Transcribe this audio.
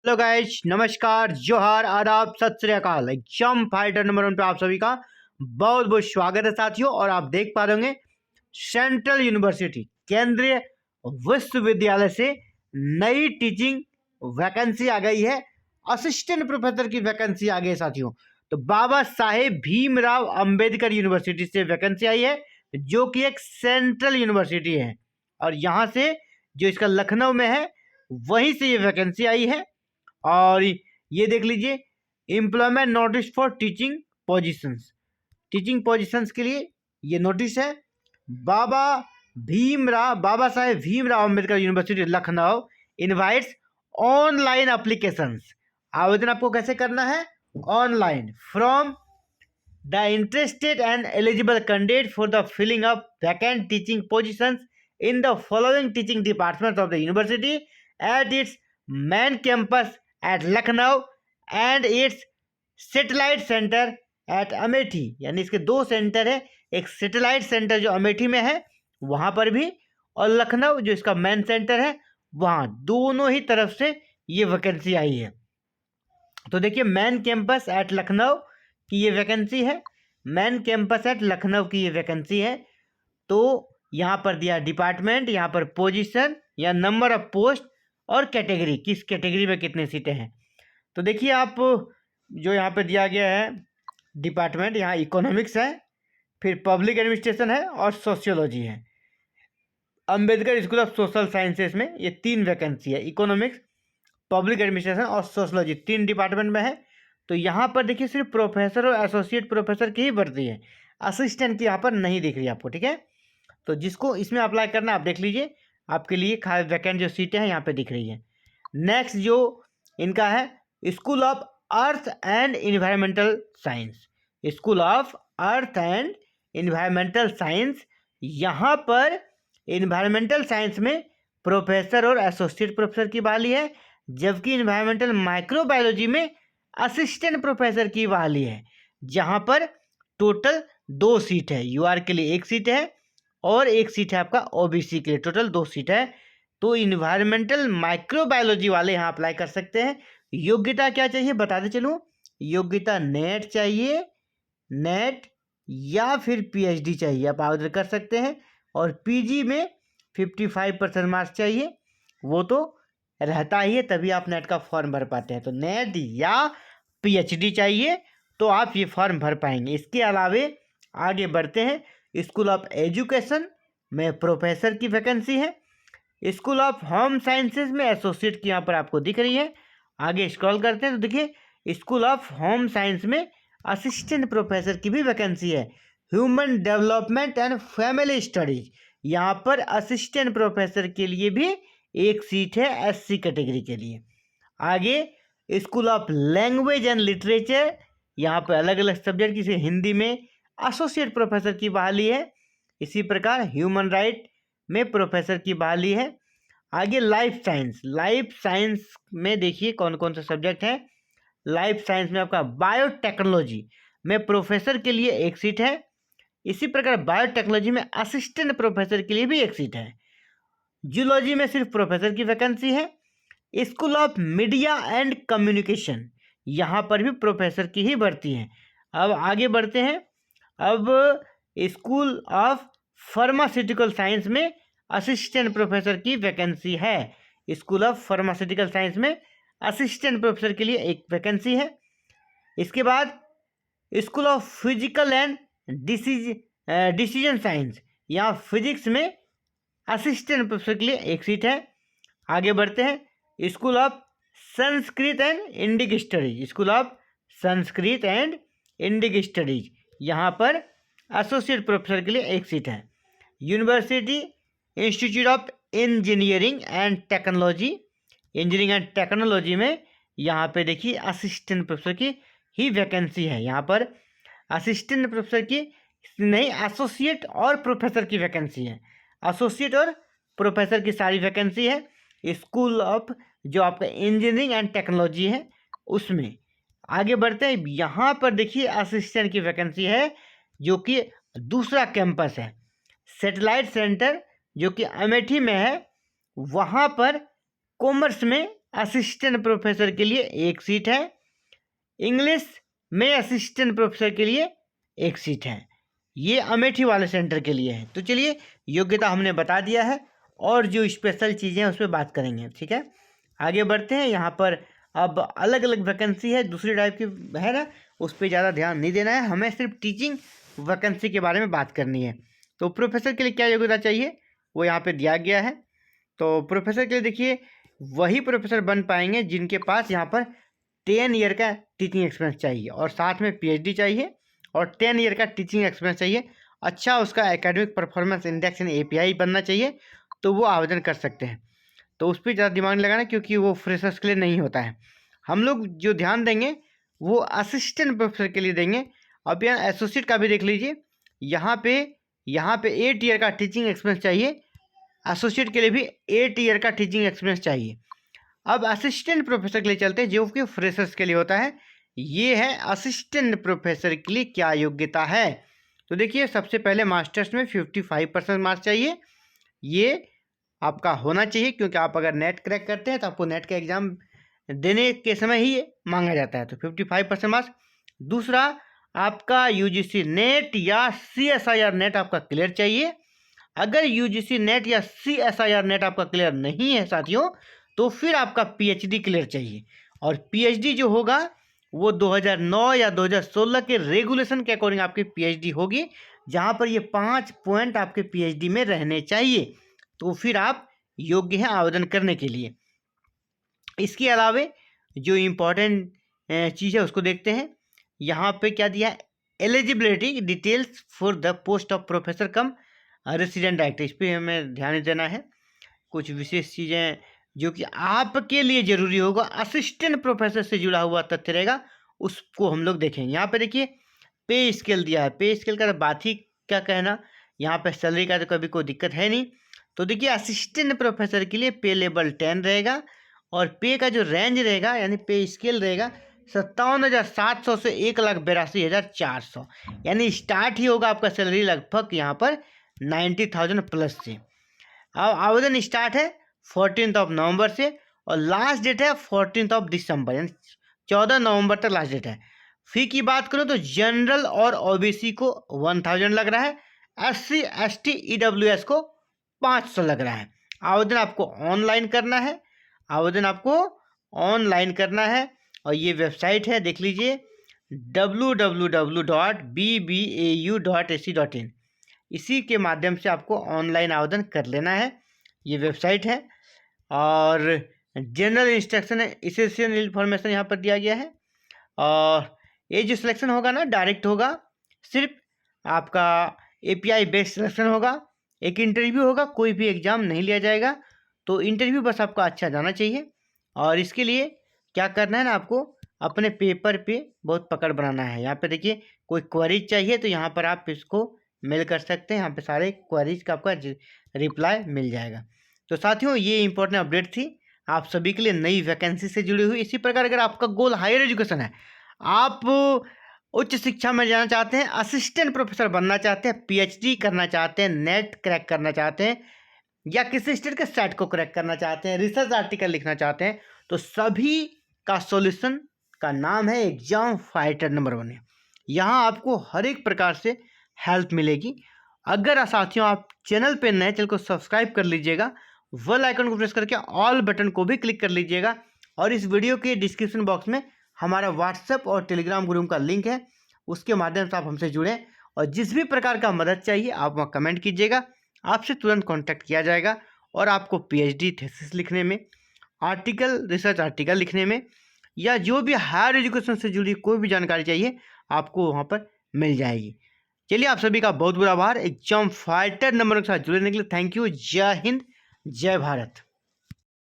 Hello guys, नमस्कार, जोहार, आदाब, सत श्री अकाल। एग्जाम फाइटर नंबर 1 पे आप सभी का बहुत बहुत स्वागत है साथियों। और आप देख पा रहे होंगे सेंट्रल यूनिवर्सिटी केंद्रीय विश्वविद्यालय से नई टीचिंग वैकेंसी आ गई है। असिस्टेंट प्रोफेसर की वैकेंसी आ गई है साथियों। तो बाबा साहेब भीमराव अंबेडकर यूनिवर्सिटी से वैकेंसी आई है, जो कि एक सेंट्रल यूनिवर्सिटी है। और यहाँ से जो इसका लखनऊ में है, वहीं से ये वैकेंसी आई है। और ये देख लीजिए, employment notice for teaching positions के लिए ये नोटिस है। Baba Saheb Bhimrao Ambedkar university Lucknow invites online applications. आवेदन आपको कैसे करना है? Online from the interested and eligible candidate for the filling up vacant teaching positions in the following teaching departments of the university at its main campus at Lucknow and its satellite centre at Amethi. यानी इसके दो centre है, एक satellite centre जो अमेठी में है वहाँ पर भी, और लखनऊ जो इसका मेन सेंटर है वहाँ, दोनों ही तरफ से ये वैकेंसी आई है। तो देखिए, मेन कैंपस एट लखनऊ की ये वैकेंसी है, मेन कैंपस एट लखनऊ की ये वैकेंसी है। तो यहाँ पर दिया डिपार्टमेंट, यहाँ पर पोजीशन या नंबर ऑफ पोस्ट और कैटेगरी, किस कैटेगरी में कितने सीटें हैं। तो देखिए, आप जो यहाँ पे दिया गया है डिपार्टमेंट, यहाँ इकोनॉमिक्स है, फिर पब्लिक एडमिनिस्ट्रेशन है और सोशियोलॉजी है। Ambedkar school of social sciences में ये 3 वैकेंसी है, इकोनॉमिक्स, पब्लिक एडमिनिस्ट्रेशन और सोशियोलॉजी, 3 डिपार्टमेंट में है। तो यहाँ पर देखिए, सिर्फ प्रोफेसर और एसोसिएट प्रोफेसर की ही भर्ती है, असिस्टेंट की यहाँ पर नहीं दिख रही आपको, ठीक है। तो जिसको इसमें अप्लाई करना है आप देख लीजिए, आपके लिए खाली वैकेंट जो सीटें हैं यहाँ पे दिख रही है। नेक्स्ट जो इनका है, school of earth and environmental science, school of earth and environmental science. यहाँ पर इन्वायरमेंटल साइंस में प्रोफेसर और एसोसिएट प्रोफेसर की बहाली है, जबकि इन्वायरमेंटल माइक्रोबायोलॉजी में असिस्टेंट प्रोफेसर की बहाली है, जहाँ पर टोटल 2 सीट है। यूआर के लिए 1 सीट है और 1 सीट है आपका ओबीसी के लिए, टोटल 2 सीट है। तो इन्वायरमेंटल माइक्रोबायोलॉजी वाले यहाँ अप्लाई कर सकते हैं। योग्यता क्या चाहिए बताते चलूँ, योग्यता नेट चाहिए, नेट या फिर पीएचडी चाहिए, आप आवेदन कर सकते हैं। और पीजी में 55% मार्क्स चाहिए, वो तो रहता ही है, तभी आप नेट का फॉर्म भर पाते हैं। तो नेट या पीएचडी चाहिए तो आप ये फॉर्म भर पाएंगे। इसके अलावे आगे बढ़ते हैं, स्कूल ऑफ एजुकेशन में प्रोफेसर की वैकेंसी है। स्कूल ऑफ होम साइंसेज में एसोसिएट की यहाँ पर आपको दिख रही है। आगे स्क्रॉल करते हैं तो देखिए, स्कूल ऑफ होम साइंस में असिस्टेंट प्रोफेसर की भी वैकेंसी है। Human development and family studies, यहाँ पर असिस्टेंट प्रोफेसर के लिए भी 1 सीट है, एससी कैटेगरी के लिए। आगे school of language and literature, यहाँ पर अलग अलग सब्जेक्ट की, जैसे हिंदी में एसोसिएट प्रोफेसर की बहाली है। इसी प्रकार ह्यूमन राइट में प्रोफेसर की बहाली है। आगे लाइफ साइंस में देखिए कौन कौन से सब्जेक्ट हैं। लाइफ साइंस में आपका बायोटेक्नोलॉजी में प्रोफेसर के लिए 1 सीट है। इसी प्रकार बायोटेक्नोलॉजी में असिस्टेंट प्रोफेसर के लिए भी 1 सीट है। जूलॉजी में सिर्फ प्रोफेसर की वैकेंसी है। School of media and communication, यहाँ पर भी प्रोफेसर की ही भर्ती है। अब आगे बढ़ते हैं, अब स्कूल ऑफ फार्मास्यूटिकल साइंस में असिस्टेंट प्रोफेसर की वैकेंसी है। स्कूल ऑफ फार्मास्यूटिकल साइंस में असिस्टेंट प्रोफेसर के लिए 1 वैकेंसी है। इसके बाद school of physical and decision science, यहाँ फिजिक्स में असिस्टेंट प्रोफेसर के लिए 1 सीट है। आगे बढ़ते हैं, school of Sanskrit and Indic studies, school of Sanskrit and Indic studies, यहाँ पर एसोसिएट प्रोफेसर के लिए 1 सीट है। University institute of engineering and technology, engineering and technology में यहाँ पे देखिए असिस्टेंट प्रोफेसर की ही वैकेंसी है। यहाँ पर असिस्टेंट प्रोफेसर की नहीं, एसोसिएट और प्रोफेसर की वैकेंसी है। एसोसिएट और प्रोफेसर की सारी वैकेंसी है। स्कूल ऑफ जो आपका इंजीनियरिंग एंड टेक्नोलॉजी है उसमें। आगे बढ़ते हैं, यहाँ पर देखिए असिस्टेंट की वैकेंसी है, जो कि दूसरा कैंपस है, सेटेलाइट सेंटर जो कि अमेठी में है, वहाँ पर कॉमर्स में असिस्टेंट प्रोफेसर के लिए 1 सीट है, इंग्लिश में असिस्टेंट प्रोफेसर के लिए 1 सीट है। ये अमेठी वाले सेंटर के लिए है। तो चलिए योग्यता हमने बता दिया है और जो स्पेशल चीज़ें हैं उस पर बात करेंगे, ठीक है। आगे बढ़ते हैं। यहाँ पर अब अलग अलग वैकेंसी है, दूसरी टाइप की है ना, उस पर ज़्यादा ध्यान नहीं देना है, हमें सिर्फ टीचिंग वैकेंसी के बारे में बात करनी है। तो प्रोफेसर के लिए क्या योग्यता चाहिए वो यहाँ पे दिया गया है। तो प्रोफेसर के लिए देखिए वही प्रोफेसर बन पाएंगे जिनके पास यहाँ पर 10 ईयर का टीचिंग एक्सपीरियंस चाहिए और साथ में PhD चाहिए और 10 ईयर का टीचिंग एक्सपीरियंस चाहिए। अच्छा उसका एकेडमिक परफॉर्मेंस इंडेक्स यानी API बनना चाहिए, तो वो आवेदन कर सकते हैं। तो उस पर ज़्यादा दिमाग लगाना क्योंकि वो फ्रेशर्स के लिए नहीं होता है। हम लोग जो ध्यान देंगे वो असिस्टेंट प्रोफेसर के लिए देंगे। अब यहाँ एसोसिएट का भी देख लीजिए, यहाँ पे 8 ईयर का टीचिंग एक्सपीरियंस चाहिए, एसोसिएट के लिए भी 8 ईयर का टीचिंग एक्सपीरियंस चाहिए। अब असिस्टेंट प्रोफेसर के लिए चलते हैं जो कि फ्रेशर्स के लिए होता है। ये है असिस्टेंट प्रोफेसर के लिए क्या योग्यता है। तो देखिए सबसे पहले मास्टर्स में 55% मार्क्स चाहिए, ये आपका होना चाहिए क्योंकि आप अगर नेट क्रैक करते हैं तो आपको नेट का एग्ज़ाम देने के समय ही ये मांगा जाता है। तो 55% मार्क्स। दूसरा आपका UGC नेट या CSIR नेट आपका क्लियर चाहिए। अगर UGC नेट या CSIR नेट आपका क्लियर नहीं है साथियों तो फिर आपका PhD क्लियर चाहिए, और PhD जो होगा वो 2009 या 2016 के रेगुलेशन के अकॉर्डिंग आपकी PhD होगी, जहाँ पर ये 5 पॉइंट आपके PhD में रहने चाहिए, तो फिर आप योग्य हैं आवेदन करने के लिए। इसके अलावे जो इम्पोर्टेंट चीज़ है उसको देखते हैं। यहाँ पे क्या दिया है, eligibility details for the post of professor come resident director, इस पर हमें ध्यान देना है। कुछ विशेष चीज़ें जो कि आपके लिए ज़रूरी होगा, असिस्टेंट प्रोफेसर से जुड़ा हुआ तथ्य रहेगा, उसको हम लोग देखेंगे। यहाँ पे देखिए पे स्केल दिया है, पे स्केल का बात ही क्या कहना, यहाँ पे सैलरी का तो कभी कोई दिक्कत है नहीं। तो देखिए असिस्टेंट प्रोफेसर के लिए पे लेवल 10 रहेगा और पे का जो रेंज रहेगा यानी पे स्केल रहेगा 57,700 से 1,82,400, यानी स्टार्ट ही होगा आपका सैलरी लगभग यहाँ पर 90,000 प्लस से। अब आवेदन स्टार्ट है 14 नवंबर से और लास्ट डेट है 14 दिसंबर, यानी 14 नवंबर तक लास्ट डेट है। फी की बात करूँ तो जनरल और OBC को 1000 लग रहा है, SC ST EWS को 500 लग रहा है। आवेदन आपको ऑनलाइन करना है, और ये वेबसाइट है देख लीजिए www.bbau.ac.in, इसी के माध्यम से आपको ऑनलाइन आवेदन कर लेना है। ये वेबसाइट है और जनरल इंस्ट्रक्शन है, एसेंशियल इन्फॉर्मेशन यहाँ पर दिया गया है। और ये जो सिलेक्शन होगा ना डायरेक्ट होगा, सिर्फ आपका API बेस्ड सिलेक्शन होगा, एक इंटरव्यू होगा, कोई भी एग्ज़ाम नहीं लिया जाएगा। तो इंटरव्यू बस आपका अच्छा जाना चाहिए, और इसके लिए क्या करना है ना, आपको अपने पेपर पे बहुत पकड़ बनाना है। यहाँ पे देखिए कोई क्वेरीज चाहिए तो यहाँ पर आप इसको मेल कर सकते हैं, यहाँ पे सारे क्वेरीज का आपका रिप्लाई मिल जाएगा। तो साथियों ये इंपॉर्टेंट अपडेट थी आप सभी के लिए नई वैकेंसी से जुड़ी हुई। इसी प्रकार अगर आपका गोल हायर एजुकेशन है, आप उच्च शिक्षा में जाना चाहते हैं, असिस्टेंट प्रोफेसर बनना चाहते हैं, PhD करना चाहते हैं, नेट क्रैक करना चाहते हैं, या किसी स्टेट के सेट को क्रैक करना चाहते हैं, रिसर्च आर्टिकल लिखना चाहते हैं, तो सभी का सॉल्यूशन का नाम है एग्जाम फाइटर नंबर 1। यहाँ आपको हर एक प्रकार से हेल्प मिलेगी। अगर साथियों आप चैनल पे नए, चैनल को सब्सक्राइब कर लीजिएगा, बेल आइकन को प्रेस करके ऑल बटन को भी क्लिक कर लीजिएगा, और इस वीडियो के डिस्क्रिप्शन बॉक्स में हमारा व्हाट्सएप और टेलीग्राम ग्रुप का लिंक है, उसके माध्यम से आप हमसे जुड़ें, और जिस भी प्रकार का मदद चाहिए आप वहाँ कमेंट कीजिएगा, आपसे तुरंत कांटेक्ट किया जाएगा। और आपको PhD थीसिस लिखने में, आर्टिकल, रिसर्च आर्टिकल लिखने में, या जो भी हायर एजुकेशन से जुड़ी कोई भी जानकारी चाहिए आपको वहाँ पर मिल जाएगी। चलिए आप सभी का बहुत बहुत आभार एग्जाम फाइटर नंबर के साथ जुड़ने के लिए। Thank you. जय हिंद, जय भारत।